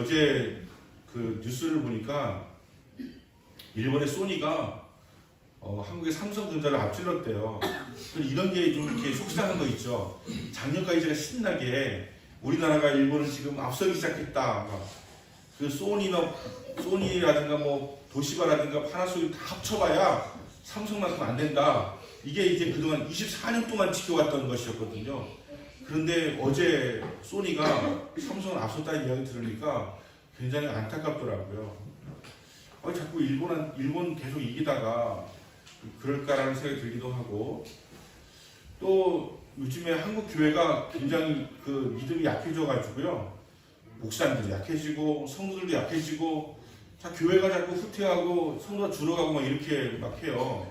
어제 그 뉴스를 보니까 일본의 소니가 한국의 삼성전자를 앞질렀대요. 이런 게 좀 이렇게 속상한 거 있죠. 작년까지 제가 신나게 우리나라가 일본을 지금 앞서기 시작했다. 그 소니라든가 뭐 도시바라든가 파나소닉 다 합쳐봐야 삼성만큼 안 된다. 이게 이제 그동안 24년 동안 지켜왔던 것이었거든요. 그런데 어제 소니가 삼성을 앞섰다는 이야기 들으니까 굉장히 안타깝더라고요. 자꾸 일본 계속 이기다가 그럴까라는 생각이 들기도 하고, 또 요즘에 한국 교회가 굉장히 그 믿음이 약해져가지고요. 목사님도 약해지고 성도들도 약해지고, 교회가 자꾸 후퇴하고 성도가 줄어가고 막 이렇게 막 해요.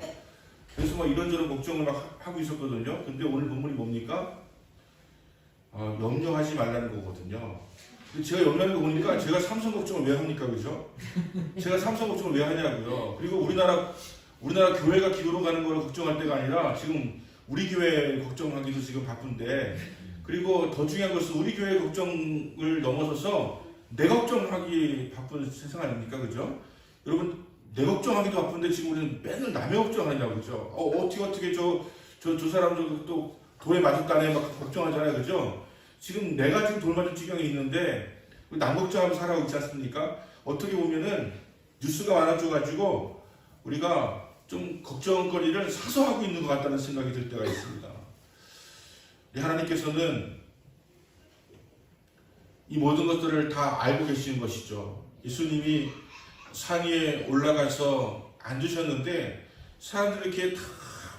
그래서 막 이런저런 걱정을 막 하고 있었거든요. 근데 오늘 본문이 뭡니까? 염려하지 말라는 거거든요. 제가 염려하는 거 보니까 제가 삼성 걱정을 왜 합니까? 그죠? 제가 삼성 걱정을 왜 하냐고요. 그리고 우리나라 교회가 기도로 가는 걸 걱정할 때가 아니라 지금 우리 교회 걱정하기도 지금 바쁜데, 그리고 더 중요한 것은 우리 교회 걱정을 넘어서서 내 걱정하기 바쁜 세상 아닙니까? 그죠? 여러분, 내 걱정하기도 바쁜데 지금 우리는 맨날 남의 걱정하냐고. 그죠? 어떻게 저 사람 또 돌에 맞았다네 막 걱정하잖아요. 그죠? 지금 내가 지금 돌 맞은 지경에 있는데 남 걱정하면서 살아가고 있지 않습니까? 어떻게 보면은 뉴스가 많아져가지고 우리가 좀 걱정거리를 사서 하고 있는 것 같다는 생각이 들 때가 있습니다. 하나님께서는 이 모든 것들을 다 알고 계시는 것이죠. 예수님이 산 위에 올라가서 앉으셨는데 사람들이 이렇게 다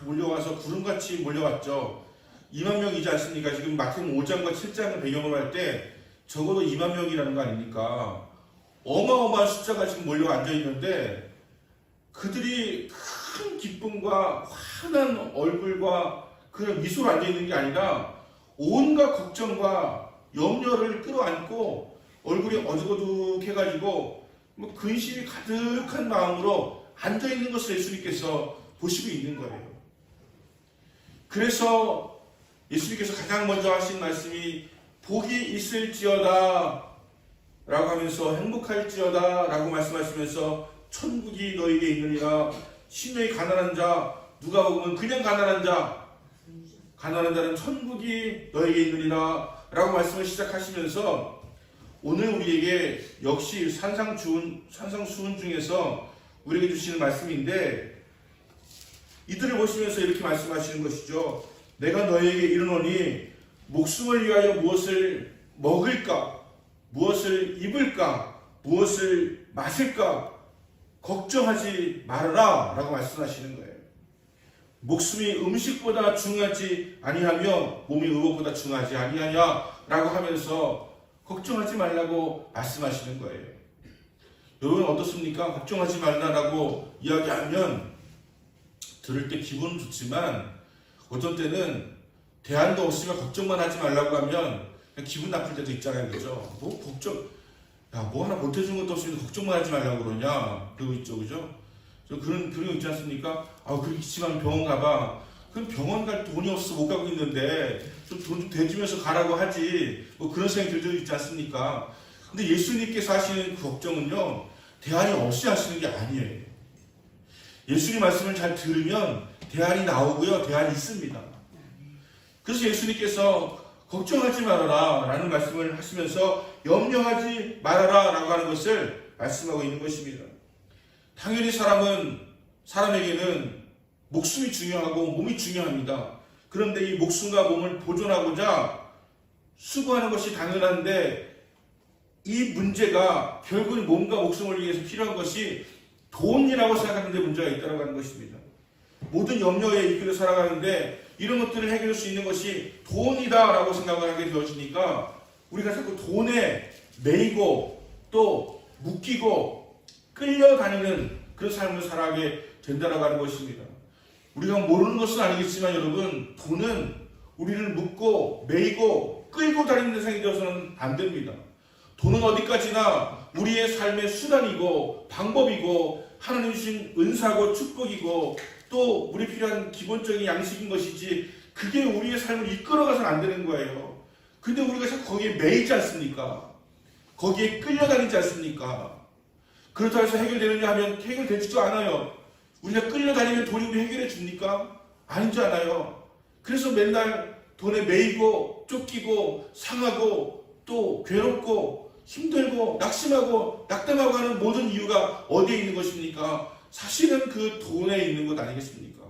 몰려와서 구름같이 몰려왔죠. 2만 명이지 않습니까? 지금 마태복음 5장과 7장을 배경으로 할 때 적어도 2만 명이라는 거 아닙니까? 어마어마한 숫자가 지금 몰려 앉아 있는데 그들이 큰 기쁨과 환한 얼굴과 그런 미소로 앉아 있는 게 아니라 온갖 걱정과 염려를 끌어안고 얼굴이 어둑어둑해가지고 근심이 가득한 마음으로 앉아 있는 것을 예수님께서 보시고 있는 거예요. 그래서 예수님께서 가장 먼저 하신 말씀이 복이 있을지어다 라고 하면서 행복할지어다 라고 말씀하시면서 천국이 너에게 있느니라. 심령이 가난한 자, 누가 보면 그냥 가난한 자는 천국이 너에게 있느니라 라고 말씀을 시작하시면서 오늘 우리에게 역시 산상수훈 중에서 우리에게 주시는 말씀인데, 이들을 보시면서 이렇게 말씀하시는 것이죠. 내가 너에게 이르노니 목숨을 위하여 무엇을 먹을까, 무엇을 입을까, 무엇을 마실까 걱정하지 말아라 라고 말씀하시는 거예요. 목숨이 음식보다 중요하지 아니하며 몸이 의복보다 중요하지 아니하냐 라고 하면서 걱정하지 말라고 말씀하시는 거예요. 여러분 어떻습니까? 걱정하지 말라라고 이야기하면 들을 때 기분은 좋지만 어떤 때는 대안도 없으면 걱정만 하지 말라고 하면 그냥 기분 나쁠 때도 있잖아요. 그죠? 뭐 하나 못해준 것도 없으면 걱정만 하지 말라고 그러냐 그러고 있죠. 그죠? 그런 거 있지 않습니까? 그렇게 기침하면 병원 가봐. 그럼 병원 갈 돈이 없어서 못 가고 있는데 좀 돈 좀 대주면서 가라고 하지. 그런 생각이 들 때도 있지 않습니까? 근데 예수님께서 하시는 그 걱정은요, 대안이 없이 하시는 게 아니에요. 예수님 말씀을 잘 들으면 대안이 나오고요, 대안이 있습니다. 그래서 예수님께서 걱정하지 말아라 라는 말씀을 하시면서 염려하지 말아라 라고 하는 것을 말씀하고 있는 것입니다. 당연히 사람에게는 목숨이 중요하고 몸이 중요합니다. 그런데 이 목숨과 몸을 보존하고자 수고하는 것이 당연한데, 이 문제가 결국은 몸과 목숨을 위해서 필요한 것이 돈이라고 생각하는 데 문제가 있다고 하는 것입니다. 모든 염려에 이끌려 살아가는데 이런 것들을 해결할 수 있는 것이 돈이다라고 생각을 하게 되어지니까 우리가 자꾸 돈에 매이고 또 묶이고 끌려다니는 그런 삶을 살아가게 된다라고 하는 것입니다. 우리가 모르는 것은 아니겠지만 여러분, 돈은 우리를 묶고 매이고 끌고 다니는 대상이 되어서는 안 됩니다. 돈은 어디까지나 우리의 삶의 수단이고 방법이고 하나님 주신 은사고 축복이고 또 우리 필요한 기본적인 양식인 것이지, 그게 우리의 삶을 이끌어가서는 안 되는 거예요. 근데 우리가 자꾸 거기에 매이지 않습니까? 거기에 끌려다니지 않습니까? 그렇다고 해서 해결되느냐 하면 해결되지도 않아요. 우리가 끌려다니면 돈이 우리 해결해 줍니까? 아니지 않아요. 그래서 맨날 돈에 매이고 쫓기고 상하고 또 괴롭고 힘들고 낙심하고 낙담하고 하는 모든 이유가 어디에 있는 것입니까? 사실은 그 돈에 있는 것 아니겠습니까?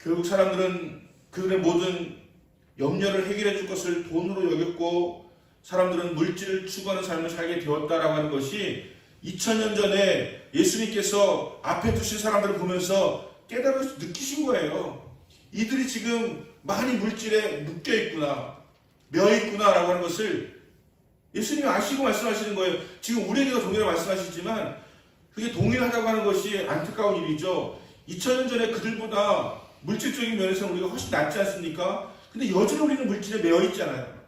결국 사람들은 그들의 모든 염려를 해결해 줄 것을 돈으로 여겼고 사람들은 물질을 추구하는 삶을 살게 되었다라고 하는 것이 2000년 전에 예수님께서 앞에 두신 사람들을 보면서 깨달아 느끼신 거예요. 이들이 지금 많이 물질에 묶여 있구나, 며 있구나라고 하는 것을 예수님이 아시고 말씀하시는 거예요. 지금 우리에게도 동일하게 말씀하시지만 그게 동일하다고 하는 것이 안타까운 일이죠. 2000년 전에 그들보다 물질적인 면에서는 우리가 훨씬 낫지 않습니까? 근데 여전히 우리는 물질에 매여 있잖아요.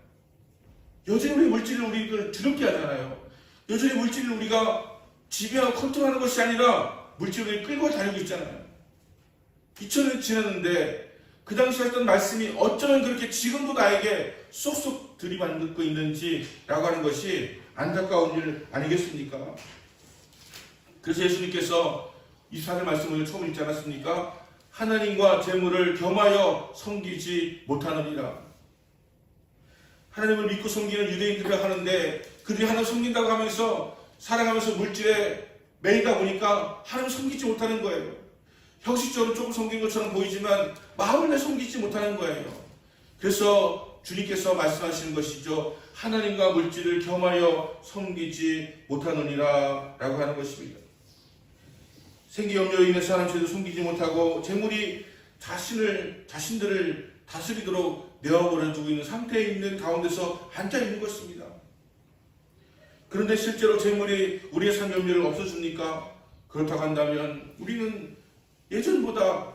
여전히 우리 물질을 우리를 두렵게 하잖아요. 여전히 물질을 우리가 지배하고 컨트롤하는 것이 아니라 물질을 끌고 다니고 있잖아요. 2000년이 지났는데 그 당시 했던 말씀이 어쩌면 그렇게 지금도 나에게 쏙쏙 들이받고 있는지라고 하는 것이 안타까운 일 아니겠습니까? 그래서 예수님께서 24절 말씀을 처음 읽지 않았습니까? 하나님과 재물을 겸하여 섬기지 못하느니라. 하나님을 믿고 섬기는 유대인들이 하는데 그들이 하나님 섬긴다고 하면서 살아가면서 물질에 매이다 보니까 하나님 섬기지 못하는 거예요. 형식적으로 조금 섬긴 것처럼 보이지만 마음을 내 섬기지 못하는 거예요. 그래서 주님께서 말씀하시는 것이죠. 하나님과 물질을 겸하여 섬기지 못하느니라 라고 하는 것입니다. 생기 염려로 인해서 하나님께도 섬기지 못하고 재물이 자신들을 다스리도록 내어버려두고 있는 상태에 있는 가운데서 앉아있는 것입니다. 그런데 실제로 재물이 우리의 삶 염려를 없어줍니까? 그렇다고 한다면 우리는 예전보다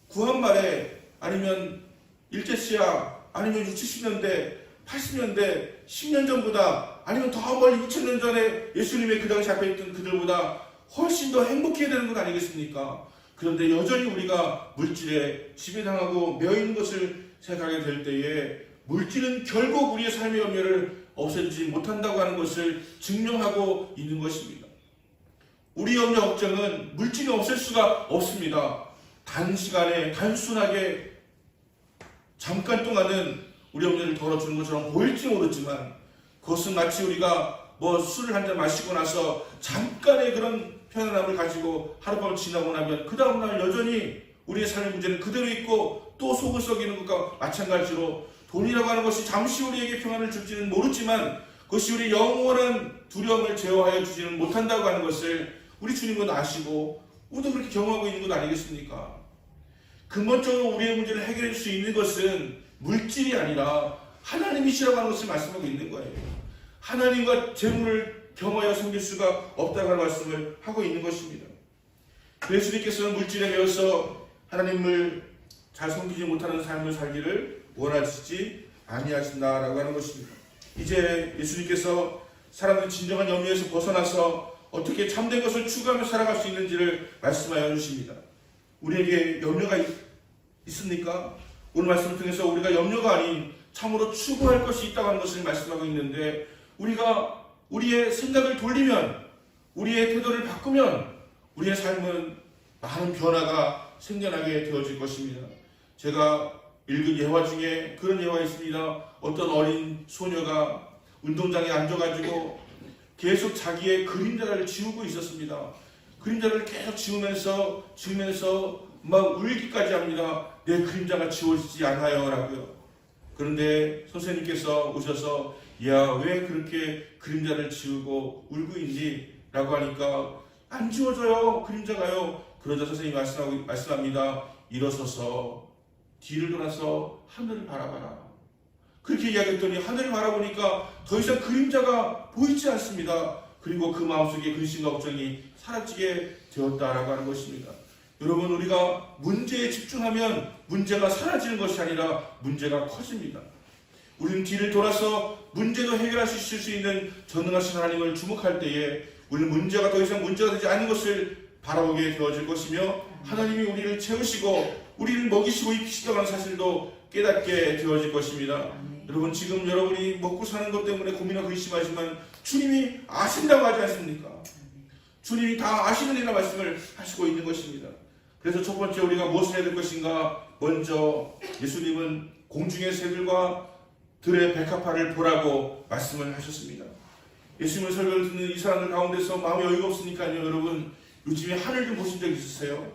구한말에 아니면 일제시야 아니면 60, 70년대 80년대 10년 전보다 아니면 더 멀리 2000년 전에 예수님의 그 당시 앞에 있던 그들보다 훨씬 더 행복해야 되는 것 아니겠습니까? 그런데 여전히 우리가 물질에 지배당하고 매여있는 것을 생각하게 될 때에 물질은 결국 우리의 삶의 염려를 없애주지 못한다고 하는 것을 증명하고 있는 것입니다. 우리 염려 걱정은 물질이 없앨 수가 없습니다. 단시간에 단순하게 잠깐 동안은 우리 염려를 덜어주는 것처럼 보일지 모르지만 그것은 마치 우리가 술을 한 잔 마시고 나서 잠깐의 그런 편안함을 가지고 하룻밤을 지나고 나면 그 다음날 여전히 우리의 삶의 문제는 그대로 있고 또 속을 썩이는 것과 마찬가지로 돈이라고 하는 것이 잠시 우리에게 평안을 줄지는 모르지만 그것이 우리 영원한 두려움을 제어하여 주지는 못한다고 하는 것을 우리 주님은 아시고 우리도 그렇게 경험하고 있는 것 아니겠습니까? 근본적으로 우리의 문제를 해결할 수 있는 것은 물질이 아니라 하나님이시라고 하는 것을 말씀하고 있는 거예요. 하나님과 재물을 겸하여 섬길 수가 없다고 하는 말씀을 하고 있는 것입니다. 예수님께서는 물질에 매여서 하나님을 잘 섬기지 못하는 삶을 살기를 원하시지 아니하신다라고 하는 것입니다. 이제 예수님께서 사람들이 진정한 염려에서 벗어나서 어떻게 참된 것을 추구하며 살아갈 수 있는지를 말씀하여 주십니다. 우리에게 염려가 있습니까? 오늘 말씀을 통해서 우리가 염려가 아닌 참으로 추구할 것이 있다고 하는 것을 말씀하고 있는데 우리가 우리의 생각을 돌리면 우리의 태도를 바꾸면 우리의 삶은 많은 변화가 생겨나게 되어질 것입니다. 제가 읽은 예화 중에 그런 예화가 있습니다. 어떤 어린 소녀가 운동장에 앉아가지고 계속 자기의 그림자를 지우고 있었습니다. 그림자를 계속 지우면서 막 울기까지 합니다. 내 그림자가 지워지지 않아요 라고요. 그런데 선생님께서 오셔서 야, 왜 그렇게 그림자를 지우고 울고 있니? 라고 하니까 안 지워져요 그림자가요. 그러자 선생님이 말씀합니다. 일어서서 뒤를 돌아서 하늘을 바라봐라. 그렇게 이야기했더니 하늘을 바라보니까 더 이상 그림자가 보이지 않습니다. 그리고 그 마음속에 근심과 걱정이 사라지게 되었다라고 하는 것입니다. 여러분, 우리가 문제에 집중하면 문제가 사라지는 것이 아니라 문제가 커집니다. 우리는 뒤를 돌아서 문제도 해결하실 수 있는 전능하신 하나님을 주목할 때에 우리는 문제가 더 이상 문제가 되지 않는 것을 바라보게 되어질 것이며 하나님이 우리를 채우시고 우리를 먹이시고 입히시다는 사실도 깨닫게 되어질 것입니다. 여러분 지금 여러분이 먹고 사는 것 때문에 고민하고 의심하지만 주님이 아신다고 하지 않습니까? 주님이 다 아시는 이라 말씀을 하시고 있는 것입니다. 그래서 첫 번째 우리가 무엇을 해야 될 것인가? 먼저 예수님은 공중의 새들과 들의 백합화를 보라고 말씀을 하셨습니다. 예수님의 설교를 듣는 이 사람들 가운데서 마음이 여유가 없으니까요. 여러분 요즘에 하늘 좀 보신 적 있으세요?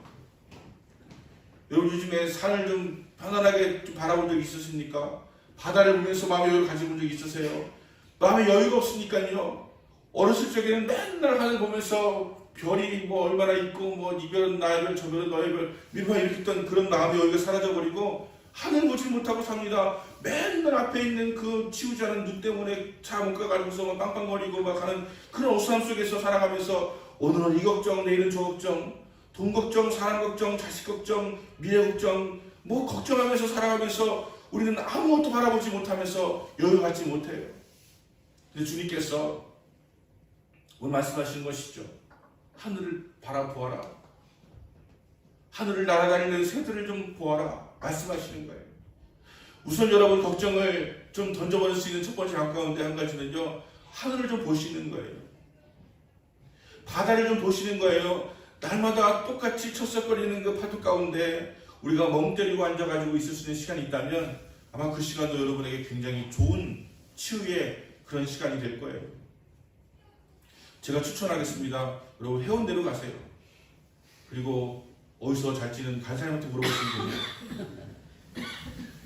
여러분 요즘에 산을 좀 편안하게 좀 바라본 적 있으십니까? 바다를 보면서 마음의 여유를 가져본 적 있으세요? 마음의 여유가 없으니까요. 어렸을 적에는 맨날 하늘 보면서 별이 뭐 얼마나 있고 뭐 이별은 나의 별 저별은 너의 별 밀파 일으켰던 그런 마음의 여유가 사라져버리고 하늘 보지 못하고 삽니다. 맨날 앞에 있는 그 치우지 않은 눈 때문에 차 못 가가지고서 막 빵빵거리고 막 하는 그런 어수함 속에서 살아가면서 오늘은 이 걱정 내일은 저 걱정 돈 걱정 사람 걱정 자식 걱정 미래 걱정 뭐 걱정하면서 살아가면서 우리는 아무것도 바라보지 못하면서 여유 갖지 못해요. 근데 주님께서 오늘 말씀하시는 것이죠. 하늘을 바라보아라. 하늘을 날아다니는 새들을 좀 보아라. 말씀하시는 거예요. 우선 여러분 걱정을 좀 던져버릴 수 있는 첫 번째 가까운데 한 가지는요. 하늘을 좀 보시는 거예요. 바다를 좀 보시는 거예요. 날마다 똑같이 철썩거리는 그 파도 가운데 우리가 멍 때리고 앉아가지고 있을 수 있는 시간이 있다면 아마 그 시간도 여러분에게 굉장히 좋은 치유의 그런 시간이 될 거예요. 제가 추천하겠습니다. 여러분 해운대로 가세요. 그리고 어디서 잘지는 간 사람한테 물어보시면 돼요.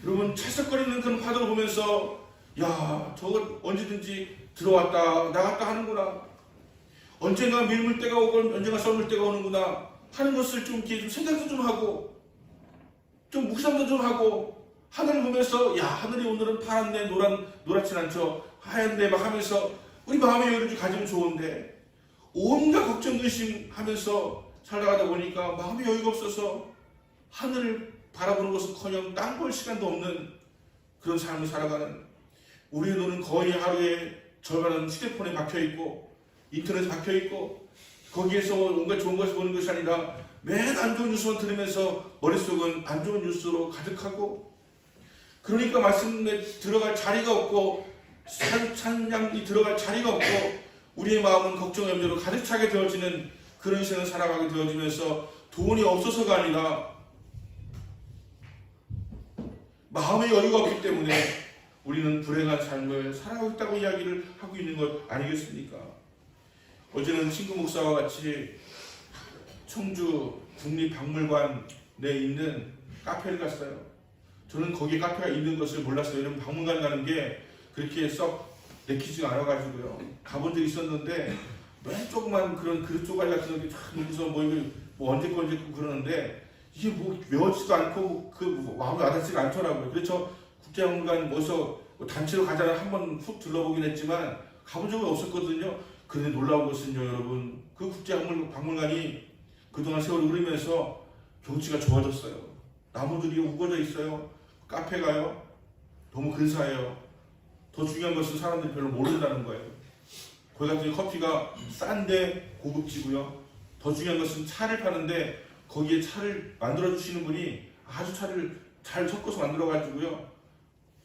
여러분 철썩거리는 그런 파도를 보면서 야 저거 언제든지 들어왔다 나갔다 하는구나. 언젠가 밀물 때가 오고 언젠가 썰물 때가 오는구나 하는 것을 좀 이렇게 좀 생각도 좀 하고 좀 묵상도 좀 하고 하늘을 보면서 야 하늘이 오늘은 파란데 노랗진 않죠. 하얀데 막 하면서 우리 마음의 여유를 좀 가지면 좋은데 온갖 걱정 의심하면서 살아가다 보니까 마음의 여유가 없어서 하늘을 바라보는 것은커녕 땅 볼 시간도 없는 그런 삶을 살아가는 우리의 눈은 거의 하루에 절반은 휴대폰에 박혀있고 인터넷에 박혀있고 거기에서 온갖 좋은 것을 보는 것이 아니라 맨 안 좋은 뉴스만 들으면서 머릿속은 안 좋은 뉴스로 가득하고 그러니까 말씀에 들어갈 자리가 없고 찬양이 들어갈 자리가 없고 우리의 마음은 걱정 염려로 가득 차게 되어지는 그런 인생을 살아가게 되어지면서 돈이 없어서가 아니라 마음의 여유가 없기 때문에 우리는 불행한 삶을 살아가고 있다고 이야기를 하고 있는 것 아니겠습니까? 어제는 친구 목사와 같이 청주 국립박물관에 있는 카페를 갔어요. 저는 거기에 카페가 있는 것을 몰랐어요. 왜냐면 박물관 가는 게 그렇게 썩 내키지가 않아가지고요. 가본 적이 있었는데 맨 조그만 그런 그릇 조각 같은 거 여기서 뭐 이거 뭐 언제 거 그러는데 이게 뭐 외워지도 않고 그 마음에 와닿지가 않더라고요. 그래서 국제박물관 뭐서 단체로 가자는 한번 훅 둘러보긴 했지만 가본 적은 없었거든요. 그런데 놀라운 것은요, 여러분 그 국제박물관이 그동안 세월이 흐르면서 경치가 좋아졌어요. 나무들이 우거져 있어요. 카페가요 너무 근사해요. 더 중요한 것은 사람들이 별로 모른다는 거예요. 거기 같은 커피가 싼데 고급지고요. 더 중요한 것은 차를 파는데 거기에 차를 만들어주시는 분이 아주 차를 잘 섞어서 만들어가지고요.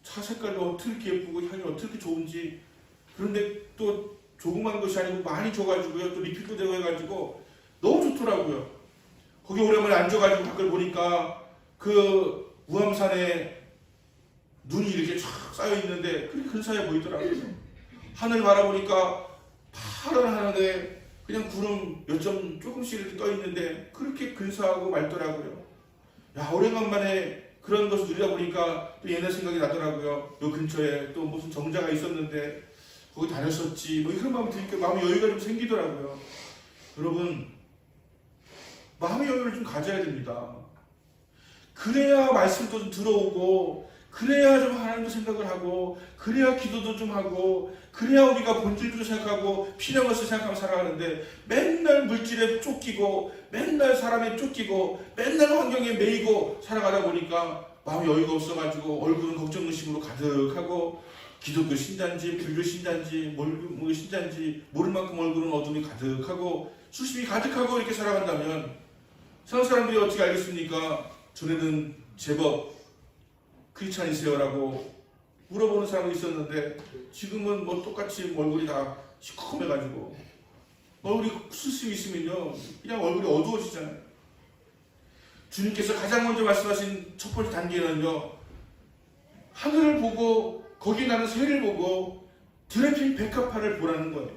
차 색깔도 어떻게 예쁘고 향이 어떻게 좋은지 그런데 또 조그만 것이 아니고 많이 줘가지고요. 또 리필도 되고 해가지고 너무 좋더라고요. 거기 오랜만에 앉아가지고 밖을 보니까 그 우암산에 눈이 이렇게 쫙 쌓여있는데 그렇게 근사해 보이더라고요. 하늘 바라보니까 파란 하늘에 그냥 구름 몇 점 조금씩 이렇게 떠있는데 그렇게 근사하고 맑더라고요. 야 오래간만에 그런 것을 누리다 보니까 또 옛날 생각이 나더라고요. 요 근처에 또 무슨 정자가 있었는데 거기 다녔었지 뭐 이런 마음이 드니까 마음의 여유가 좀 생기더라고요. 여러분 마음의 여유를 좀 가져야 됩니다. 그래야 말씀도 좀 들어오고 그래야 좀 하나님도 생각을 하고 그래야 기도도 좀 하고 그래야 우리가 본질도 생각하고 필요한 것을 생각하며 살아가는데 맨날 물질에 쫓기고 맨날 사람에 쫓기고 맨날 환경에 매이고 살아가다 보니까 마음의 여유가 없어가지고 얼굴은 걱정 의심으로 가득하고 기독교 신자인지 불교 신자인지 뭘 신자인지 모를 만큼 얼굴은 어둠이 가득하고 수심이 가득하고 이렇게 살아간다면 세상 사람들이 어떻게 알겠습니까? 전에는 제법 크리스찬이세요라고 물어보는 사람이 있었는데 지금은 뭐 똑같이 얼굴이 다 시커매가지고 얼굴이 수심이 있으면요 그냥 얼굴이 어두워지잖아요. 주님께서 가장 먼저 말씀하신 첫 번째 단계는요, 하늘을 보고 거기 나는 새를 보고 드레핀 백합화를 보라는 거예요.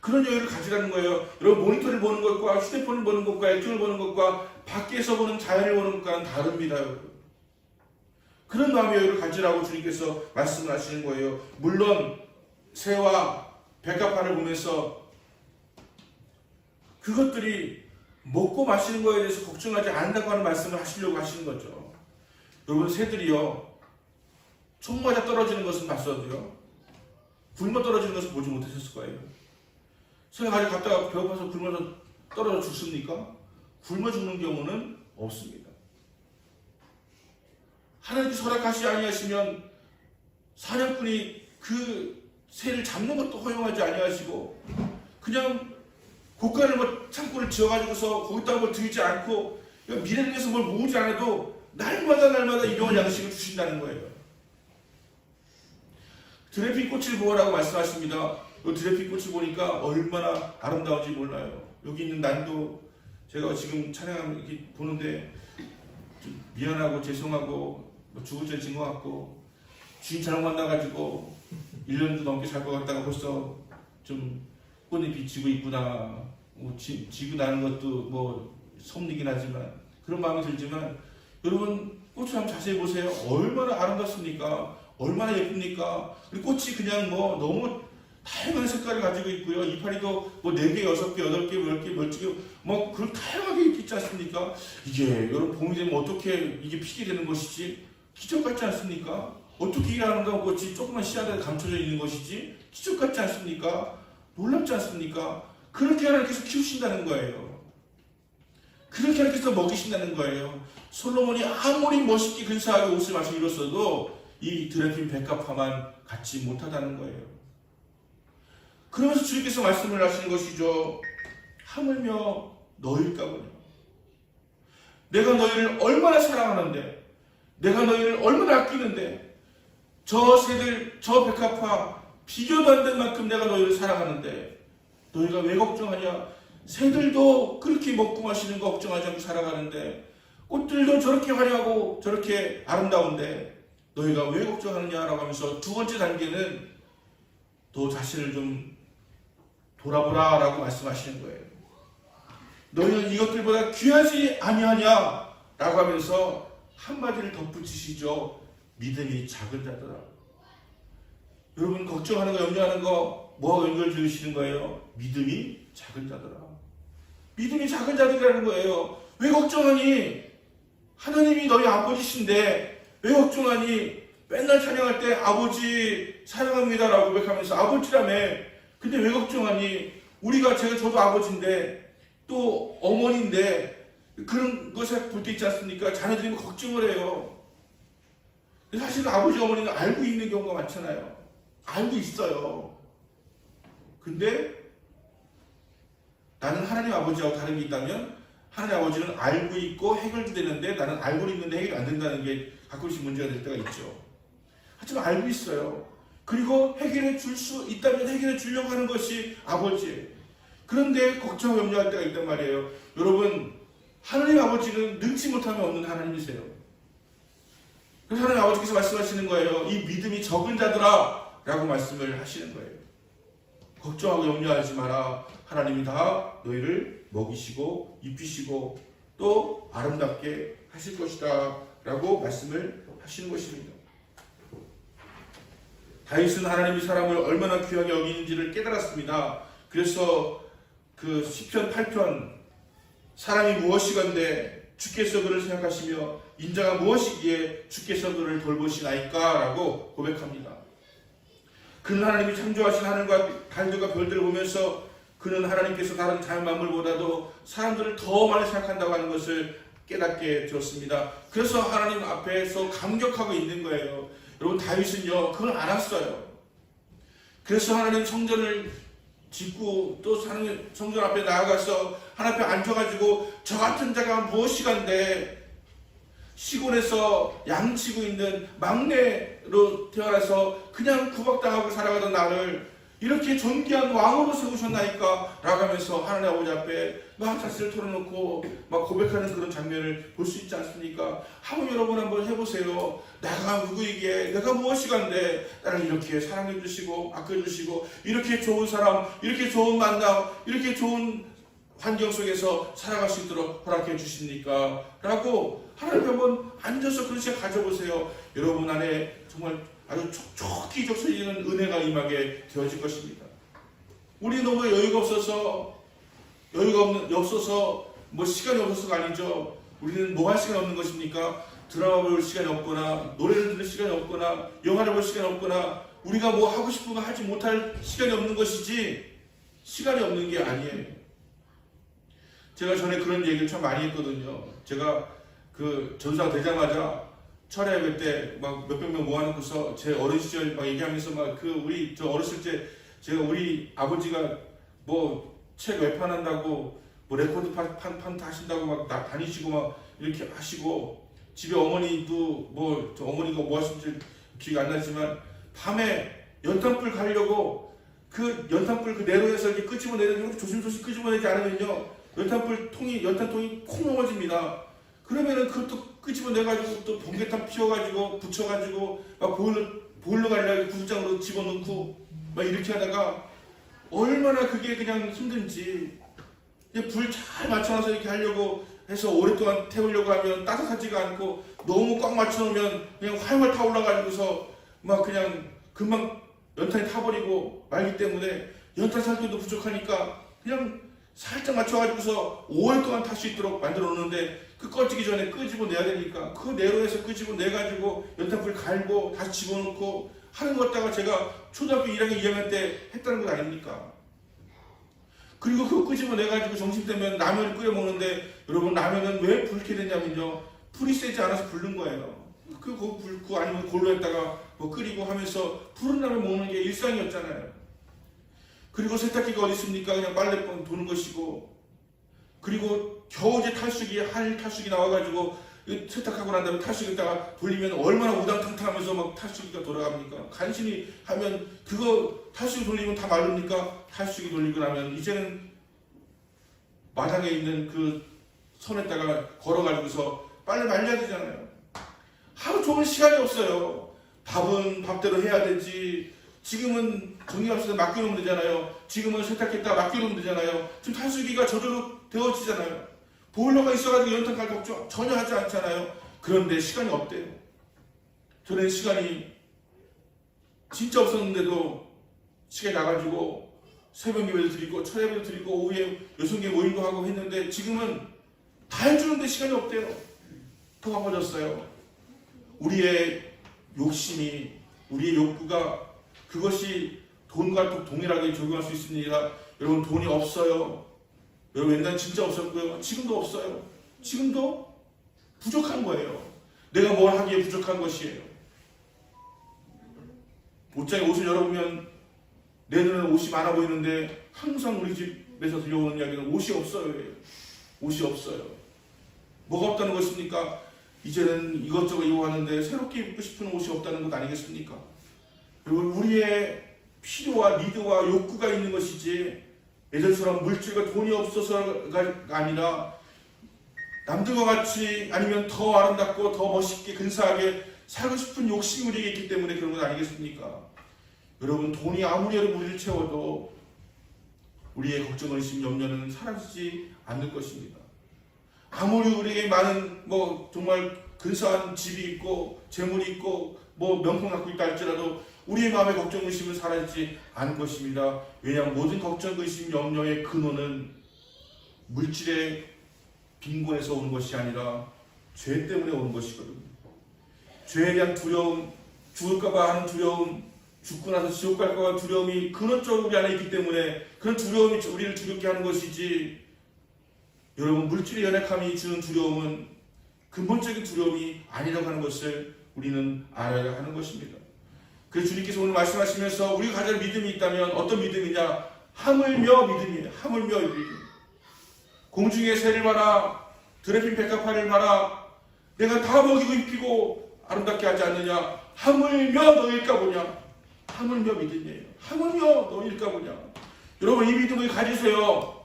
그런 여유를 가지라는 거예요. 여러분, 모니터를 보는 것과 휴대폰을 보는 것과 액정을 보는 것과 밖에서 보는 자연을 보는 것과는 다릅니다. 여러분. 그런 마음의 여유를 가지라고 주님께서 말씀을 하시는 거예요. 물론 새와 백합화를 보면서 그것들이 먹고 마시는 거에 대해서 걱정하지 않는다고 하는 말씀을 하시려고 하시는 거죠. 여러분, 새들이요 총 맞아 떨어지는 것은 봤어도요 굶어 떨어지는 것은 보지 못하셨을 거예요. 새가 가지고 갔다가 배고파서 굶어서 떨어져 죽습니까? 굶어 죽는 경우는 없습니다. 하나님께서 허락하시지 아니하시면 사냥꾼이 그 새를 잡는 것도 허용하지 아니하시고 그냥 고가를 뭐 창고를 지어가지고서 거기다가 뭘 들이지 않고 미래를 위해서 뭘 모으지 않아도 날마다 일용할 양식을 주신다는 거예요. 드레핀 꽃을 보라고 말씀하십니다. 이 드레핀 꽃을 보니까 얼마나 아름다운지 몰라요. 여기 있는 난도 제가 지금 찬양하면 이렇게 보는데 좀 미안하고 죄송하고 뭐 죽을 죄 진 것 같고 주인 잘못 만나가지고 1년도 넘게 살 것 같다가 벌써 좀 꽃잎이 지고 있구나. 뭐 지고 나는 것도 뭐 섭리긴 하지만 그런 마음이 들지만 여러분 꽃을 한번 자세히 보세요. 얼마나 아름답습니까? 얼마나 예쁩니까? 꽃이 그냥 뭐 너무 다양한 색깔을 가지고 있고요. 이파리도 뭐 4개, 6개, 8개, 10개, 12개 뭐 그런 다양하게 있지 않습니까? 이게 여러분 봄이 되면 어떻게 이게 피게 되는 것이지? 기적 같지 않습니까? 어떻게 이 아름다운 꽃이 조그만 씨앗에 감춰져 있는 것이지? 기적 같지 않습니까? 놀랍지 않습니까? 그렇게 하나님께서 키우신다는 거예요. 그렇게 하나님께서 먹이신다는 거예요. 솔로몬이 아무리 멋있게 근사하게 옷을 마시고 입었어도 이 드레핀 백합화만 갖지 못하다는 거예요. 그러면서 주님께서 말씀을 하시는 것이죠. 하물며 너희일까보냐. 내가 너희를 얼마나 사랑하는데, 내가 너희를 얼마나 아끼는데, 저 새들, 저 백합화 비교도 안 될 만큼 내가 너희를 사랑하는데 너희가 왜 걱정하냐? 새들도 그렇게 먹고 마시는 거 걱정하지 않고 살아가는데 꽃들도 저렇게 화려하고 저렇게 아름다운데 너희가 왜 걱정하느냐라고 하면서 두 번째 단계는 너 자신을 좀 돌아보라 라고 말씀하시는 거예요. 너희는 이것들보다 귀하지 아니하냐 라고 하면서 한마디를 덧붙이시죠. 믿음이 작은 자들아. 여러분 걱정하는 거 염려하는 거 뭐가 연결 지으시는 거예요? 믿음이 작은 자들아. 믿음이 작은 자들이라는 거예요. 왜 걱정하니? 하나님이 너희 아버지신데 왜 걱정하니? 맨날 찬양할 때 아버지 사랑합니다 라고 고백하면서 아버지라며. 근데 왜 걱정하니? 저도 아버지인데 또 어머니인데 그런 것에 볼 때 있지 않습니까? 자녀들이 걱정을 해요. 사실 아버지 어머니는 알고 있는 경우가 많잖아요. 알고 있어요. 근데 나는 하나님 아버지하고 다른 게 있다면 하나님 아버지는 알고 있고 해결도 되는데 나는 알고 있는데 해결이 안 된다는 게 가끔씩 문제가 될 때가 있죠. 하지만 알고 있어요. 그리고 해결해 줄 수 있다면 해결해 주려고 하는 것이 아버지예요. 그런데 걱정하고 염려할 때가 있단 말이에요. 여러분, 하나님 아버지는 능치 못하면 없는 하나님이세요. 그래서 하나님 아버지께서 말씀하시는 거예요. 이 믿음이 적은 자들아 라고 말씀을 하시는 거예요. 걱정하고 염려하지 마라. 하나님이 다 너희를 먹이시고 입히시고 또 아름답게 하실 것이다 라고 말씀을 하시는 것입니다. 다윗은 하나님이 사람을 얼마나 귀하게 여기는지를 깨달았습니다. 그래서 그 시편 8편 사람이 무엇이건대 주께서 그를 생각하시며 인자가 무엇이기에 주께서 그를 돌보시나이까 라고 고백합니다. 그는 하나님이 창조하신 하늘과 달들과 별들을 보면서 그는 하나님께서 다른 자연 만물보다도 사람들을 더 많이 생각한다고 하는 것을 깨닫게 되었습니다. 그래서 하나님 앞에서 감격하고 있는 거예요. 여러분 다윗은요 그걸 알았어요. 그래서 하나님 성전을 짓고 또 하나님 성전 앞에 나아가서 하나님 앞에 앉아가지고 저 같은 자가 무엇이간데 시골에서 양치고 있는 막내로 태어나서 그냥 구박당하고 살아가던 나를 이렇게 존귀한 왕으로 세우셨나이까 라고 하면서 하나님 아버지 앞에 막 자신을 털어놓고 막 고백하는 그런 장면을 볼 수 있지 않습니까? 한번 여러분 한번 해보세요. 내가 누구이기에 내가 무엇이간데 나를 이렇게 사랑해 주시고 아껴 주시고 이렇게 좋은 사람, 이렇게 좋은 만남, 이렇게 좋은 환경 속에서 살아갈 수 있도록 허락해 주십니까? 라고 하나님 한번 앉아서 그런 시간 가져보세요. 여러분 안에 정말 아주 촉촉히 적셔지는 은혜가 임하게 되어질 것입니다. 우리 너무 여유가 없어서 뭐 시간이 없어서가 아니죠. 우리는 뭐 할 시간이 없는 것입니까? 드라마 볼 시간이 없거나 노래를 들을 시간이 없거나 영화를 볼 시간이 없거나 우리가 뭐 하고 싶은 거 하지 못할 시간이 없는 것이지 시간이 없는 게 아니에요. 제가 전에 그런 얘기를 참 많이 했거든요. 제가 그 전사 되자마자 철야 예배 때 막 몇백 명 모아놓고서 제 어린 시절 막 얘기하면서 막 저 어렸을 때 제가 우리 아버지가 뭐 책 외판한다고 뭐 레코드 판 하신다고 막 다니시고 막 이렇게 하시고 집에 어머니도 뭐 저 어머니가 뭐 하신지 기억이 안 나지만 밤에 연탄불 가려고 그 연탄불 그 내로에서 이렇게 끄집어내는 조심조심 끄집어내지 않으면요 연탄통이 콩 넘어집니다. 그러면은 그것도 끄집어내가지고 또 번개탄 피워가지고 붙여가지고 막 보일러 가려고 구슬장으로 집어넣고 막 이렇게 하다가 얼마나 그게 그냥 힘든지 불 잘 맞춰놔서 이렇게 하려고 해서 오랫동안 태우려고 하면 따뜻하지가 않고 너무 꽉 맞춰놓으면 그냥 활활 타올라가지고서 막 그냥 금방 연탄이 타버리고 말기 때문에 연탄 살균도 부족하니까 그냥 살짝 맞춰가지고서 오랫동안 탈 수 있도록 만들어 놓는데 그 꺼지기 전에 끄집어내야 되니까 그 내로에서 끄집어내가지고 연탄불 갈고 다시 집어넣고 하는 것 갖다가 제가 초등학교 1학년 2학년 때 했다는 것 아닙니까? 그리고 그거 끄집어내가지고 점심때면 라면을 끓여 먹는데 여러분 라면은 왜 불게 됐냐면요 불이 세지 않아서 불른 거예요. 그거 불고 아니면 골로 했다가 뭐 끓이고 하면서 불은 라면 먹는 게 일상이었잖아요. 그리고 세탁기가 어디 있습니까? 그냥 빨래방 도는 것이고 그리고 겨우 이제 할 탈수기 나와가지고 세탁하고 난 다음에 탈수기에다가 돌리면 얼마나 우당탕탕하면서 막 탈수기가 돌아갑니까? 간신히 하면 그거 탈수기 돌리면 다 마릅니까? 탈수기 돌리고 나면 이제는 마당에 있는 그 선에다가 걸어가지고서 빨래 말려야 되잖아요. 하루 종일 시간이 없어요. 밥은 밥대로 해야 되지. 지금은 정리합시다 맡겨놓으면 되잖아요. 지금은 세탁기에다 맡겨놓으면 되잖아요. 지금 탈수기가 저절로 되어지잖아요. 보일러가 있어가지고 연탄 갈 걱정 전혀 하지 않잖아요. 그런데 시간이 없대요. 저는 시간이 진짜 없었는데도 시간이 나가지고 새벽 예배도 드리고 철야 예배도 드리고 오후에 여성계 모임도 하고 했는데 지금은 다 해주는데 시간이 없대요. 더 바빠졌어요. 우리의 욕심이 우리의 욕구가 그것이 돈과 동일하게 적용할 수 있습니다. 여러분 돈이 없어요. 여러분 옛날에 진짜 없었고요. 지금도 없어요. 지금도 부족한 거예요. 내가 뭘 하기에 부족한 것이에요. 옷장에 옷을 열어보면 내 눈에는 옷이 많아 보이는데 항상 우리 집에서 들려오는 이야기는 옷이 없어요. 옷이 없어요. 뭐가 없다는 것입니까? 이제는 이것저것 입어봤는데 새롭게 입고 싶은 옷이 없다는 것 아니겠습니까? 여러분 우리의 필요와 니드와 욕구가 있는 것이지 예전처럼 물질과 돈이 없어서가 아니라 남들과 같이 아니면 더 아름답고 더 멋있게 근사하게 살고 싶은 욕심이 우리에게 있기 때문에 그런 것 아니겠습니까? 여러분 돈이 아무리 우리를 채워도 우리의 걱정, 의심, 염려는 사라지지 않을 것입니다. 아무리 우리에게 많은 정말 근사한 집이 있고 재물이 있고 명품 갖고 있다 할지라도 우리의 마음의 걱정, 의심은 사라지지 않을 것입니다. 왜냐하면 모든 걱정, 의심, 염려의 근원은 물질의 빈곤에서 오는 것이 아니라 죄 때문에 오는 것이거든요. 죄에 대한 두려움, 죽을까봐 하는 두려움, 죽고 나서 지옥 갈까봐 하는 두려움이 근원적으로 우리 안에 있기 때문에 그런 두려움이 우리를 두렵게 하는 것이지 여러분 물질의 연약함이 주는 두려움은 근본적인 두려움이 아니라고 하는 것을 우리는 알아야 하는 것입니다. 그래서 주님께서 오늘 말씀하시면서 우리가 가진 믿음이 있다면 어떤 믿음이냐? 하물며 믿음이에요. 하물며 믿음. 공중의 새를 봐라. 드레핀 백합화를 봐라. 내가 다 먹이고 입히고 아름답게 하지 않느냐? 하물며 너일까 보냐? 하물며 믿으니에요. 하물며 너일까 보냐? 여러분, 이 믿음을 가지세요.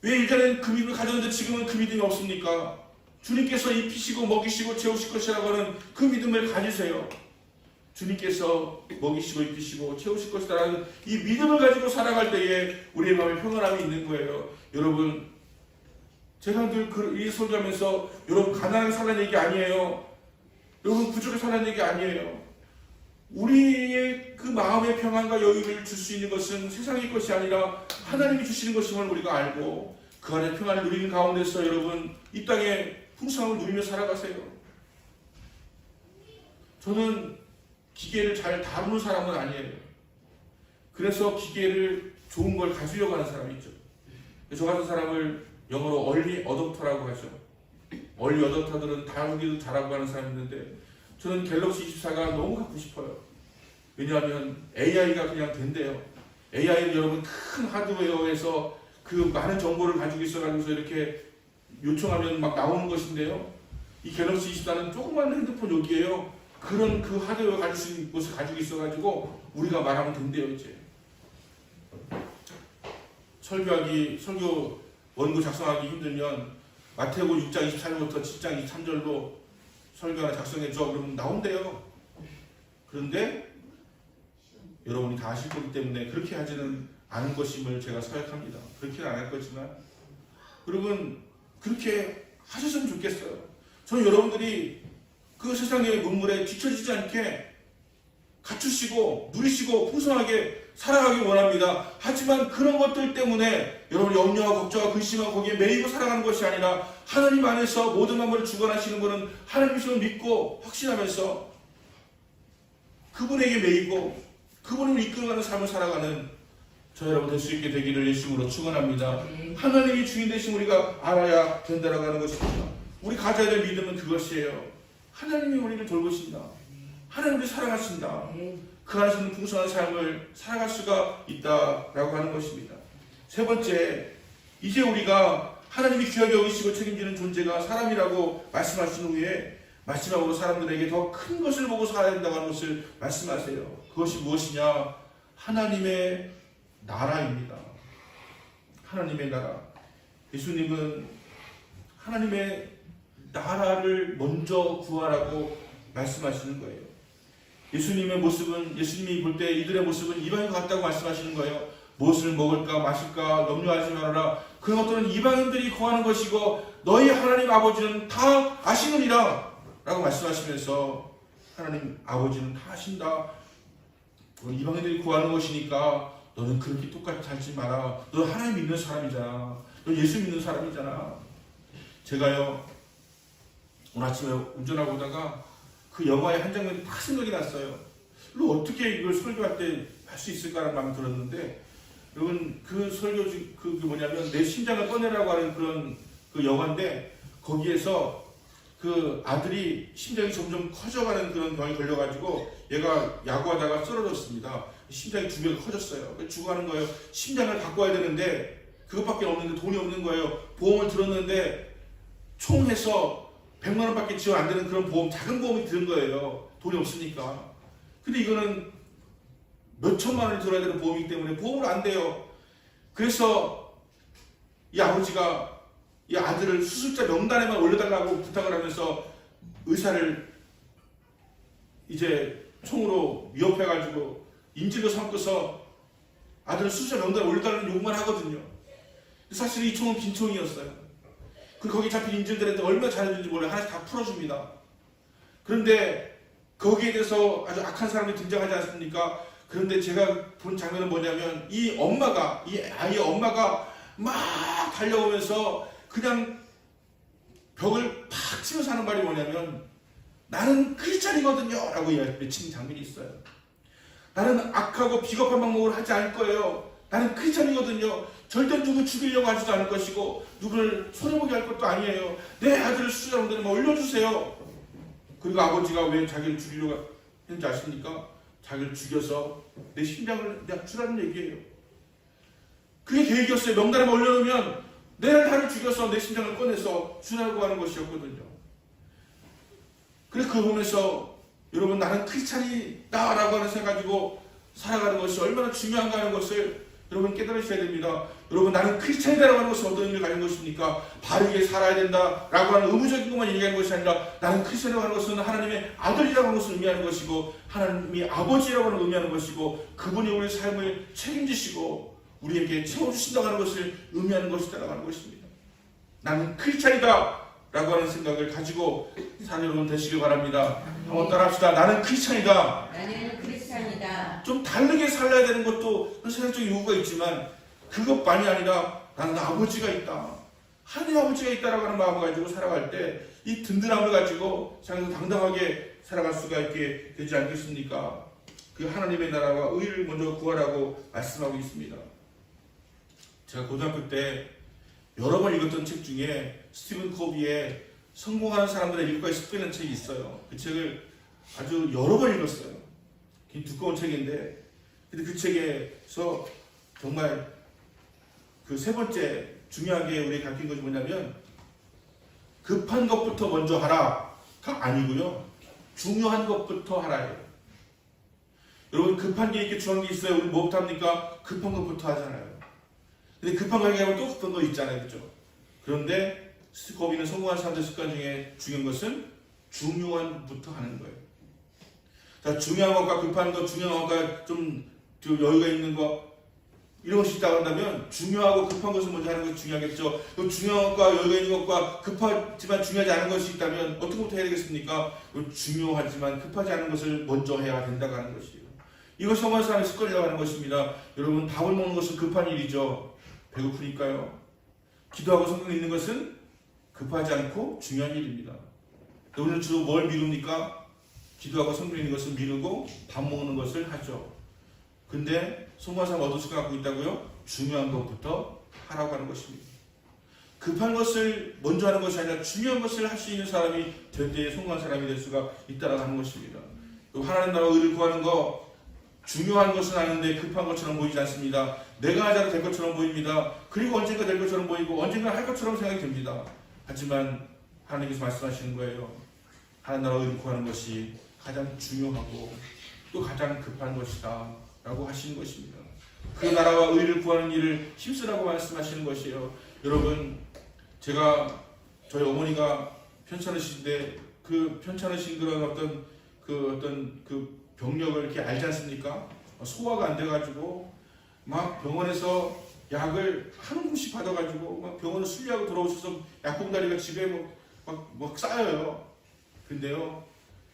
왜 이전엔 그 믿음을 가졌는데 지금은 그 믿음이 없습니까? 주님께서 입히시고 먹이시고 채우실 것이라고 하는 그 믿음을 가지세요. 주님께서 먹이시고 입히시고 채우실 것이라는 이 믿음을 가지고 살아갈 때에 우리의 마음에 평안함이 있는 거예요. 여러분, 제가 늘 이 설교하면서 여러분 가난하게 살라는 얘기 아니에요. 여러분 부족하게 살라는 얘기 아니에요. 우리의 그 마음의 평안과 여유를 줄 수 있는 것은 세상의 것이 아니라 하나님이 주시는 것임을 우리가 알고 그 안에 평안을 누리는 가운데서 여러분 이 땅에 풍성함을 누리며 살아가세요. 저는 기계를 잘 다루는 사람은 아니에요. 그래서 기계를 좋은 걸 가지려고 하는 사람이 있죠. 저 같은 사람을 영어로 얼리 어댑터라고 하죠. 얼리 어댑터들은 다루기도 잘하고 하는 사람이 있는데 저는 갤럭시 24가 너무 갖고 싶어요. 왜냐하면 AI가 그냥 된대요. AI는 여러분 큰 하드웨어에서 그 많은 정보를 가지고 있어가지고 이렇게 요청하면 막 나오는 것인데요. 이 갤럭시 24는 조그만 핸드폰 여기에요. 그런 그 하드웨어 가질 수 있는 것을 가지고 있어가지고 우리가 말하면 된대요. 이제 설교 원고 작성하기 힘들면 마태복음 6장 24절부터 7장 23절로 설교 하나 작성해줘 그러면 나온대요. 그런데 여러분이 다 아실 거기 때문에 그렇게 하지는 않은 것임을 제가 서약합니다. 그렇게는 안 할 거지만 여러분 그렇게 하셨으면 좋겠어요. 저는 여러분들이 그 세상의 문물에 뒤처지지 않게 갖추시고 누리시고 풍성하게 살아가기 원합니다. 하지만 그런 것들 때문에 여러분 염려와 걱정과 근심하고 거기에 매이고 살아가는 것이 아니라 하나님 안에서 모든 만물을 주관하시는 분은 하나님이심을 믿고 확신하면서 그분에게 매이고 그분을 이끌어가는 삶을 살아가는 저 여러분 될 수 있게 되기를 예수님으로 축원합니다. 하나님이 주인 되신 우리가 알아야 된다라고 하는 것입니다. 우리 가져야 될 믿음은 그것이에요. 하나님이 우리를 돌보신다. 하나님을 사랑하신다. 그 안에서 있는 풍성한 삶을 살아갈 수가 있다라고 하는 것입니다. 세 번째, 이제 우리가 하나님이 귀하게 여기시고 책임지는 존재가 사람이라고 말씀하신 후에 마지막으로 사람들에게 더 큰 것을 보고 살아야 된다고 하는 것을 말씀하세요. 그것이 무엇이냐? 하나님의 나라입니다. 하나님의 나라. 예수님은 하나님의 나라를 먼저 구하라고 말씀하시는 거예요. 예수님의 모습은, 예수님이 볼 때 이들의 모습은 이방인과 같다고 말씀하시는 거예요. 무엇을 먹을까 마실까 염려하지 말아라. 그런 것들은 이방인들이 구하는 것이고 너희 하나님 아버지는 다 아시느니라 라고 말씀하시면서 하나님 아버지는 다 아신다. 이방인들이 구하는 것이니까 너는 그렇게 똑같이 살지 마라. 너 하나님 믿는 사람이잖아. 너 예수 믿는 사람이잖아. 제가요 오늘 아침에 운전하고 오다가 그 영화의 한 장면이 딱 생각이 났어요. 그리고 어떻게 이걸 설교할 때 할 수 있을까라는 마음이 들었는데 여러분 그 설교 그게 뭐냐면 내 심장을 꺼내라고 하는 그런 그 영화인데 거기에서 그 아들이 심장이 점점 커져가는 그런 병이 걸려가지고 얘가 야구하다가 쓰러졌습니다. 심장이 2배가 커졌어요. 죽어가는 거예요. 심장을 바꿔야 되는데 그것밖에 없는데 돈이 없는 거예요. 보험을 들었는데 총 해서 100만 원밖에 지원 안 되는 그런 보험, 작은 보험이 드는 거예요. 돈이 없으니까. 근데 이거는 몇 천만 원을 들어야 되는 보험이기 때문에 보험을 안 돼요. 그래서 이 아버지가 이 아들을 수술자 명단에만 올려달라고 부탁을 하면서 의사를 이제 총으로 위협해가지고 인질로 삼고서 아들을 수술자 명단에 올려달라는 요구만 하거든요. 사실 이 총은 빈 총이었어요. 그리고 거기 잡힌 인질들한테 얼마나 잘해주는지 몰라요. 하나씩 다 풀어줍니다. 그런데 거기에 대해서 아주 악한 사람이 등장하지 않습니까? 그런데 제가 본 장면은 뭐냐면 이 아이의 엄마가 막 달려오면서 그냥 벽을 팍 치면서 하는 말이 뭐냐면 나는 크리스찬이거든요 라고 외치는 장면이 있어요. 나는 악하고 비겁한 방법을 하지 않을 거예요. 나는 크리스찬이거든요. 절대 누구 죽이려고 하지도 않을 것이고 누구를 손해보게 할 것도 아니에요. 내 아들을 수술자분들에게 올려주세요. 그리고 아버지가 왜 자기를 죽이려고 했는지 아십니까? 자기를 죽여서 내 심장을 내가 주라는 얘기예요. 그게 계획이었어요. 명단에 올려놓으면 내 나를 죽여서 내 심장을 꺼내서 주라고 하는 것이었거든요. 그래서 그걸 보면서 여러분 나는 크리스찬이다 라고 하는 생각 가지고 살아가는 것이 얼마나 중요한가 하는 것을 여러분 깨달으셔야 됩니다. 여러분 나는 크리스찬이다라고 하는 것은 어떤 의미를 가진 것입니까? 바르게 살아야 된다라고 하는 의무적인 것만 얘기하는 것이 아니라 나는 크리스찬이라고 하는 것은 하나님의 아들이라고 하는 것을 의미하는 것이고 하나님이 아버지라고 하는 의미하는 것이고 그분이 우리의 삶을 책임지시고 우리에게 채워주신다고 하는 것을 의미하는 것이다라고 하는 것입니다. 나는 크리스찬이다 라고 하는 생각을 가지고 사는 여러분 되시길 바랍니다. 한번 따라합시다. 나는 크리스찬이다. 나는 크리스찬이다. 좀 다르게 살아야 되는 것도 세상적 이유가 있지만 그것만이 아니라 나는 아버지가 있다. 하나님 아버지가 있다라고 하는 마음을 가지고 살아갈 때 이 든든함을 가지고 세상에서 당당하게 살아갈 수가 있게 되지 않겠습니까? 그 하나님의 나라와 의를 먼저 구하라고 말씀하고 있습니다. 제가 고등학교 때 여러 번 읽었던 책 중에 스티븐 코비의 성공하는 사람들의 일과의 습관이라는 책이 있어요. 그 책을 아주 여러 번 읽었어요. 두꺼운 책인데 근데 그 책에서 정말 그 세 번째 중요하게 우리 가르친 것이 뭐냐면 급한 것부터 먼저 하라가 아니고요. 중요한 것부터 하라예요. 여러분 급한 게 있게 중요한 게 있어요. 우리 뭐부터 합니까? 급한 것부터 하잖아요. 근데 급한 거 얘기하면 또 급한 거 있잖아요. 그죠? 그런데 스코비는 성공한 사람들 습관 중에 중요한 것은 중요한 것부터 하는 거예요. 자, 중요한 것과 급한 것, 중요한 것과 좀 여유가 있는 것 이런 것이 있다고 한다면 중요하고 급한 것을 먼저 하는 것이 중요하겠죠. 중요한 것과 여유가 있는 것과 급하지만 중요하지 않은 것이 있다면 어떻게 부터 해야 되겠습니까? 중요하지만 급하지 않은 것을 먼저 해야 된다고 하는 것이에요. 이것이 성공한 사람의 습관이라고 하는 것입니다. 여러분 밥을 먹는 것은 급한 일이죠. 배고프니까요. 기도하고 성경 읽는 것은 급하지 않고 중요한 일입니다. 우리는 주로 뭘 미룹니까? 기도하고 성경 읽는 것을 미루고 밥 먹는 것을 하죠. 근데 성공한 사람 어떤 습관 갖고 있다고요? 중요한 것부터 하라고 하는 것입니다. 급한 것을 먼저 하는 것이 아니라 중요한 것을 할 수 있는 사람이 될 때에 성공한 사람이 될 수가 있다고 하는 것입니다. 하나님 나라 의를 구하는 거 중요한 것은 아는데 급한 것처럼 보이지 않습니다. 내가 하자도 될 것처럼 보입니다. 그리고 언젠가 될 것처럼 보이고 언젠가 할 것처럼 생각이 듭니다. 하지만 하나님께서 말씀하시는 거예요. 하나님 나라 의를 구하는 것이 가장 중요하고 또 가장 급한 것이다 라고 하시는 것입니다. 그 나라와 의를 구하는 일을 힘쓰라고 말씀하시는 것이에요. 여러분 제가 저희 어머니가 편찮으신데 그 편찮으신 그런 어떤 그 병력을 이렇게 알지 않습니까? 소화가 안 돼가지고 막 병원에서 약을 한 움큼씩 받아가지고 막 병원을 순리하고 돌아오셔서 약봉다리가 집에 막 쌓여요. 근데요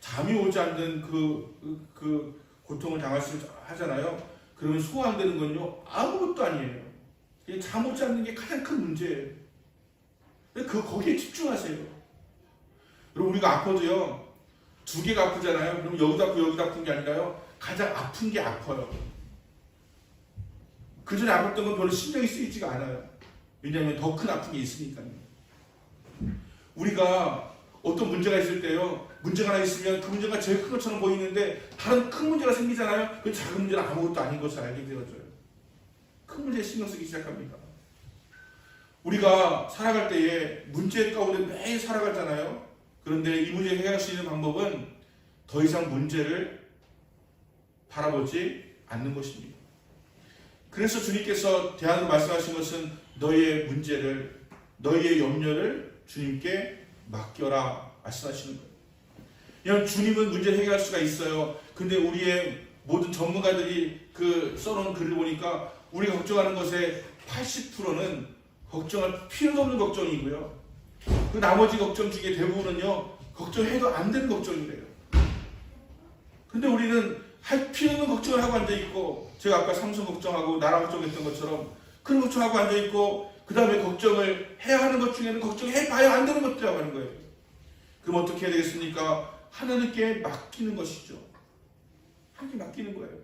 잠이 오지 않는 그 고통을 하잖아요. 그러면 소화 안 되는 건요 아무것도 아니에요. 잠 오지 않는 게 가장 큰 문제예요. 거기에 집중하세요. 여러분 우리가 아파도요 두 개가 아프잖아요. 그럼 여기도 아프고 여기도 아픈 게 아니라요 가장 아픈 게 아파요. 그 전에 아팠던 건 별로 신경이 쓰이지가 않아요. 왜냐하면 더 큰 아픈 게 있으니까요. 우리가 어떤 문제가 있을 때요 문제가 하나 있으면 그 문제가 제일 큰 것처럼 보이는데 다른 큰 문제가 생기잖아요. 그 작은 문제는 아무것도 아닌 것을 알게 되어져요. 큰 문제에 신경 쓰기 시작합니다. 우리가 살아갈 때에 문제 가운데 매일 살아가잖아요. 그런데 이 문제를 해결할 수 있는 방법은 더 이상 문제를 바라보지 않는 것입니다. 그래서 주님께서 대안으로 말씀하신 것은 너희의 문제를, 너희의 염려를 주님께 맡겨라 말씀하시는 거예요. 왜냐하면 주님은 문제를 해결할 수가 있어요. 근데 우리의 모든 전문가들이 써놓은 글을 보니까 우리가 걱정하는 것의 80%는 걱정할 필요도 없는 걱정이고요. 그 나머지 걱정 중에 대부분은요 걱정해도 안 되는 걱정이래요. 근데 우리는 할 필요 없는 걱정을 하고 앉아있고, 제가 아까 삼성 걱정하고 나라 걱정했던 것처럼 그런 걱정하고 앉아있고, 그 다음에 걱정을 해야 하는 것 중에는 걱정해봐야 안 되는 것들이라고 하는 거예요. 그럼 어떻게 해야 되겠습니까? 하나님께 맡기는 것이죠. 하나님께 맡기는 거예요.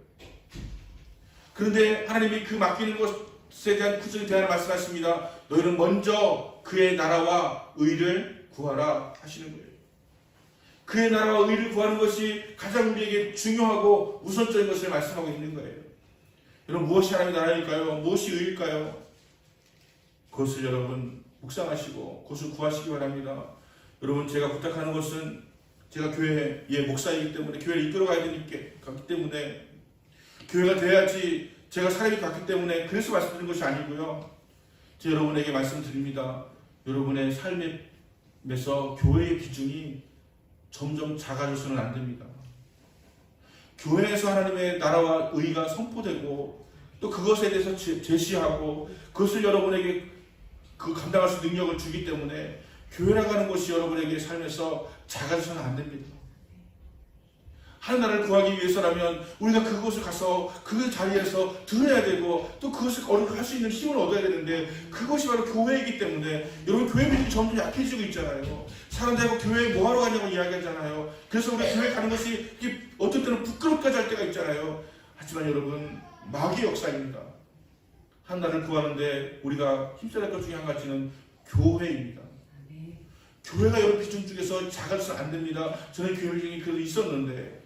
그런데 하나님이 그 맡기는 것에 대한 구체적인 대안을 말씀하십니다. 너희는 먼저 그의 나라와 의를 구하라 하시는 거예요. 그의 나라와 의를 구하는 것이 가장 우리에게 중요하고 우선적인 것을 말씀하고 있는 거예요. 여러분, 무엇이 하나님의 나라일까요? 무엇이 의일까요? 그것을 여러분 묵상하시고 그것을 구하시기 바랍니다. 여러분, 제가 부탁하는 것은 제가 교회의 목사이기 때문에 교회를 이끌어가야 되기 때문에 교회가 돼야지 제가 사람이 갔기 때문에 그래서 말씀드린 것이 아니고요. 제가 여러분에게 말씀드립니다. 여러분의 삶에서 교회의 비중이 점점 작아져서는 안 됩니다. 교회에서 하나님의 나라와 의가 선포되고 또 그것에 대해서 제시하고 그것을 여러분에게 그 감당할 수 있는 능력을 주기 때문에 교회라고 하는 것이 여러분에게 삶에서 작아져서는 안 됩니다. 하나님을 구하기 위해서라면 우리가 그곳을 가서 그 자리에서 들어야 되고 또 그것을 할 수 있는 힘을 얻어야 되는데 그것이 바로 교회이기 때문에 여러분 교회 비중이 점점 약해지고 있잖아요. 사람들하고 교회에 뭐하러 가냐고 이야기하잖아요. 그래서 우리 교회 가는 것이 어떤 때는 부끄럽까지 할 때가 있잖아요. 하지만 여러분 마귀의 역사입니다. 하나님을 구하는데 우리가 힘써야 할 것 중에 한 가지는 교회입니다. 교회가 여러 비중 중에서 작아져서 안 됩니다. 저는 교회 비중이 그래도 있었는데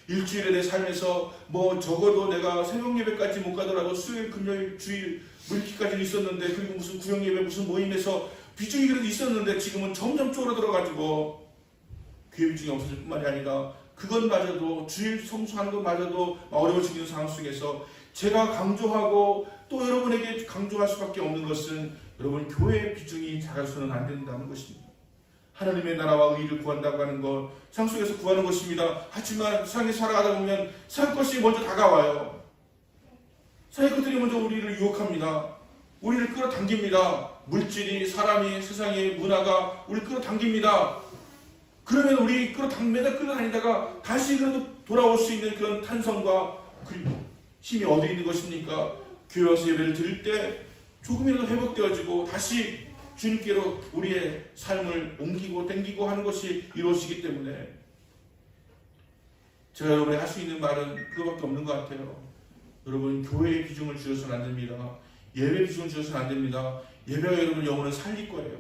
일주일에 내 삶에서 뭐 적어도 내가 새벽 예배까지 못 가더라도 수요일, 금요일, 주일 뭐 이렇게까지는 있었는데 그리고 무슨 구역 예배 무슨 모임에서 비중이 그래도 있었는데 지금은 점점 쪼그라들어가지고 교회 비중이 없어질 뿐만이 아니라 그것마저도 주일 성수하는 것마저도 어려워지는 상황 속에서 제가 강조하고 또 여러분에게 강조할 수밖에 없는 것은 여러분 교회의 비중이 작아서는 안 된다는 것입니다. 하나님의 나라와 의를 구한다고 하는 것 세상 속에서 구하는 것입니다. 하지만 세상에 살아가다 보면 세상 것이 먼저 다가와요. 세상의 것들이 먼저 우리를 유혹합니다. 우리를 끌어당깁니다. 물질이, 사람이, 세상의 문화가 우리를 끌어당깁니다. 그러면 우리 매달 끌어다니다가 다시 그래도 돌아올 수 있는 그런 탄성과 힘이 어디 있는 것입니까? 교회 와서 예배를 드릴 때 조금이라도 회복되어지고 다시 주님께로 우리의 삶을 옮기고 땡기고 하는 것이 이루어지기 때문에 제가 여러분이 할 수 있는 말은 그거밖에 없는 것 같아요. 여러분 교회의 비중을 줄여서는 안 됩니다. 예배 비중을 줄여서는 안 됩니다. 예배가 여러분 영혼을 살릴 거예요.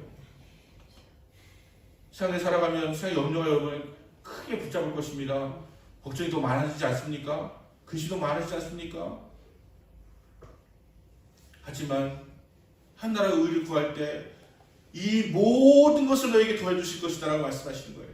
세상에 살아가면 세상의 염려가 여러분을 크게 붙잡을 것입니다. 걱정이 더 많아지지 않습니까? 근심도 많아지지 않습니까? 하지만 하나님의 의를 구할 때 이 모든 것을 너에게 더해 주실 것이다라고 말씀하시는 거예요.